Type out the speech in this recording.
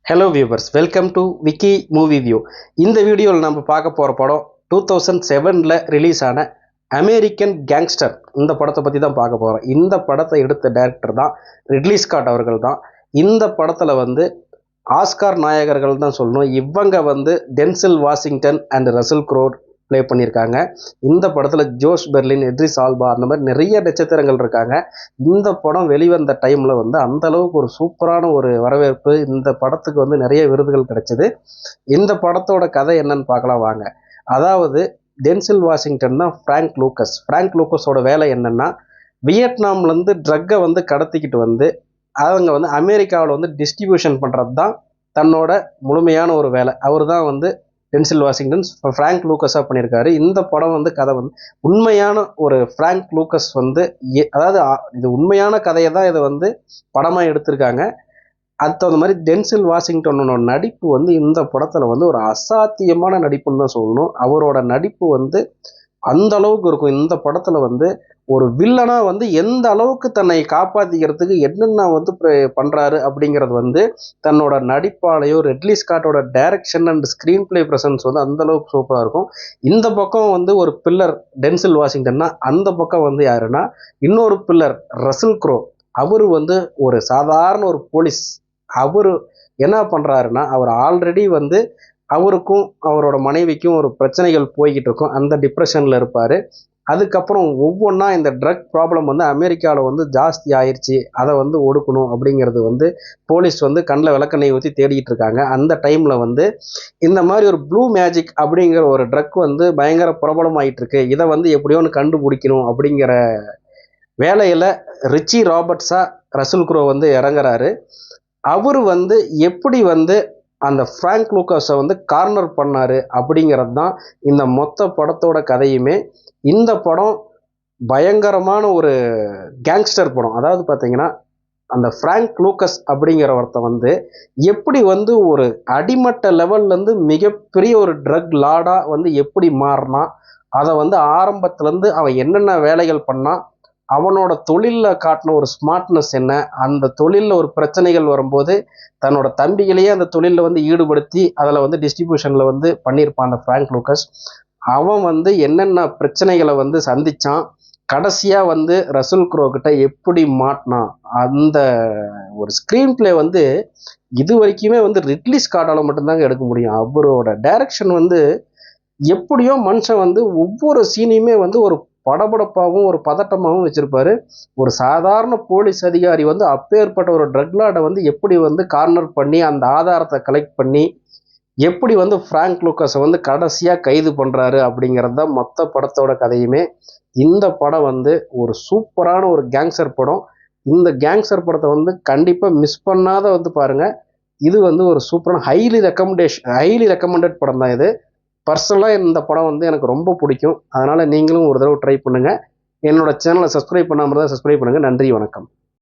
Hello viewers, welcome to Vicky movie view. இந்த வீடியோவில் நம்ம பார்க்க போகிற படம் 2007 ரிலீஸ் ஆன அமெரிக்கன் கேங்ஸ்டர். இந்த படத்தை பற்றி தான் பார்க்க போகிறோம். இந்த படத்தை எடுத்த டைரக்டர் தான் ரிட்லி ஸ்காட் அவர்கள் தான். இந்த படத்தில் ஆஸ்கார் நாயகர்கள் தான் சொல்லணும். இவங்க tensile Washington and Russell grow play பண்ணியிருக்காங்க. இந்த படத்தில் ஜோஷ் பெர்லின், எட்ரிஸ் ஆல்பா, அந்த மாதிரி நிறைய நட்சத்திரங்கள் இருக்காங்க. இந்த படம் வெளிவந்த டைமில் அந்த அளவுக்கு ஒரு சூப்பரான ஒரு வரவேற்பு. இந்த படத்துக்கு நிறைய விருதுகள் கிடைச்சிது. இந்த படத்தோட கதை என்னன்னு பார்க்கலாம் வாங்க. அதாவது டென்சில் வாஷிங்டன் தான் ஃப்ராங்க் லூக்கஸ். ஃப்ராங்க் லூக்கஸோட வேலை என்னென்னா, வியட்நாம்லேருந்து ட்ரக்கை கடத்திக்கிட்டு அவங்க அமெரிக்காவில் டிஸ்ட்ரிபியூஷன் பண்ணுறது தான் தன்னோட முழுமையான ஒரு வேலை. அவர் தான் டென்சில் வாஷிங்டன் ஃப்ராங்க் லூக்கஸாக பண்ணியிருக்காரு. இந்த படம் கதை உண்மையான ஒரு ஃப்ராங்க் லூக்கஸ் அதாவது இது உண்மையான கதையை தான் இதை படமாக எடுத்திருக்காங்க. அது தகுந்த மாதிரி டென்சில் வாஷிங்டனோட நடிப்பு இந்த படத்தில் ஒரு அசாத்தியமான நடிப்புன்னு தான் சொல்லணும். அவரோட நடிப்பு அந்த அளவுக்கு இருக்கும். இந்த படத்தில் ஒரு வில்லனா எந்த அளவுக்கு தன்னை காப்பாற்றிக்கிறதுக்கு என்னென்ன பண்ணுறாரு அப்படிங்கிறது தன்னோட நடிப்பாலையோ ரிட்லி ஸ்காட்டோட direction and screen play presence அந்த அளவுக்கு சூப்பராக இருக்கும். இந்த பக்கம் ஒரு பில்லர் டென்சில் வாஷிங்டன்னா, அந்த பக்கம் யாருன்னா இன்னொரு பில்லர் ரசல் க்ரோ. அவர் ஒரு சாதாரண ஒரு போலீஸ். அவர் என்ன பண்ணுறாருன்னா, அவர் ஆல்ரெடி அவருக்கும் அவரோட மனைவிக்கும் ஒரு பிரச்சனைகள் போய்கிட்டு இருக்கும். அந்த டிப்ரெஷனில் இருப்பார். அதுக்கப்புறம் ஒவ்வொன்றா இந்த ட்ரக் ப்ராப்ளம் அமெரிக்காவில் ஜாஸ்தி ஆயிடுச்சு. அதை ஒடுக்கணும் அப்படிங்கிறது போலீஸ் கண்ணில் விளக்கெண்ணெய் ஊற்றி தேடிக்கிட்டு இருக்காங்க. அந்த டைமில் இந்த மாதிரி ஒரு ப்ளூ மேஜிக் அப்படிங்கிற ஒரு ட்ரக் பயங்கர பிரபலமாயிட்டு இருக்கு. இதை எப்படியோன்னு கண்டுபிடிக்கணும் அப்படிங்கிற வேலையில் ரிச்சி ராபர்ட்ஸாக ரசல் க்ரோ இறங்குறாரு. அவர் எப்படி அந்த ஃப்ராங்க் லூக்கஸை கார்னர் பண்ணார் அப்படிங்கிறது தான் இந்த மொத்த படத்தோட கதையுமே. இந்த படம் பயங்கரமான ஒரு கேங்ஸ்டர் படம். அதாவது பார்த்தீங்கன்னா, அந்த ஃப்ராங்க் லூக்கஸ் அப்படிங்கிற ஒருத்த எப்படி ஒரு அடிமட்ட லெவல்லேருந்து மிகப்பெரிய ஒரு ட்ரக் லார்டாக எப்படி மாறினா, அதை ஆரம்பத்துலேருந்து அவன் என்னென்ன வேலைகள் பண்ணான், அவனோட தொழிலில் காட்டின ஒரு ஸ்மார்ட்னஸ் என்ன, அந்த தொழிலில் ஒரு பிரச்சனைகள் வரும்போது தன்னோட தம்பிகளையே அந்த தொழிலில் ஈடுபடுத்தி அதில் டிஸ்ட்ரிபியூஷனில் பண்ணியிருப்பான் அந்த ஃப்ராங்க் லூக்கஸ். அவன் என்னென்ன பிரச்சனைகளை சந்தித்தான், கடைசியாக ரசல் க்ரோ கிட்ட எப்படி மாட்டினான். அந்த ஒரு ஸ்க்ரீன் பிளே இது வரைக்குமே ரிட்லி ஸ்காட்டால் மட்டும்தாங்க எடுக்க முடியும். அவரோட டைரக்ஷன் எப்படியோ மனுஷன் ஒவ்வொரு சீனையுமே ஒரு படபடப்பாகவும் ஒரு பதட்டமாகவும் வச்சிருப்பாரு. ஒரு சாதாரண போலீஸ் அதிகாரி அப்பேற்பட்ட ஒரு ட்ரக் லார்டை எப்படி கார்னர் பண்ணி அந்த ஆதாரத்தை கலெக்ட் பண்ணி எப்படி ஃப்ராங்க் லூக்கஸை கடைசியாக கைது பண்ணுறாரு அப்படிங்கிறது தான் மொத்த படத்தோட கதையுமே. இந்த படம் ஒரு சூப்பரான ஒரு கேங்ஸ்டர் படம். இந்த கேங்ஸ்டர் படத்தை கண்டிப்பாக மிஸ் பண்ணாத பாருங்கள். இது ஒரு சூப்பரான ஹைலி ரெக்கமெண்டட் படம் தான் இது. பர்சனலாக இந்த படம் எனக்கு ரொம்ப பிடிக்கும். அதனால் நீங்களும் ஒரு தடவை ட்ரை பண்ணுங்கள். என்னோட சேனலை சப்ஸ்கிரைப் பண்ணாமல் தான் சப்ஸ்கிரைப் பண்ணுங்கள். நன்றி, வணக்கம்.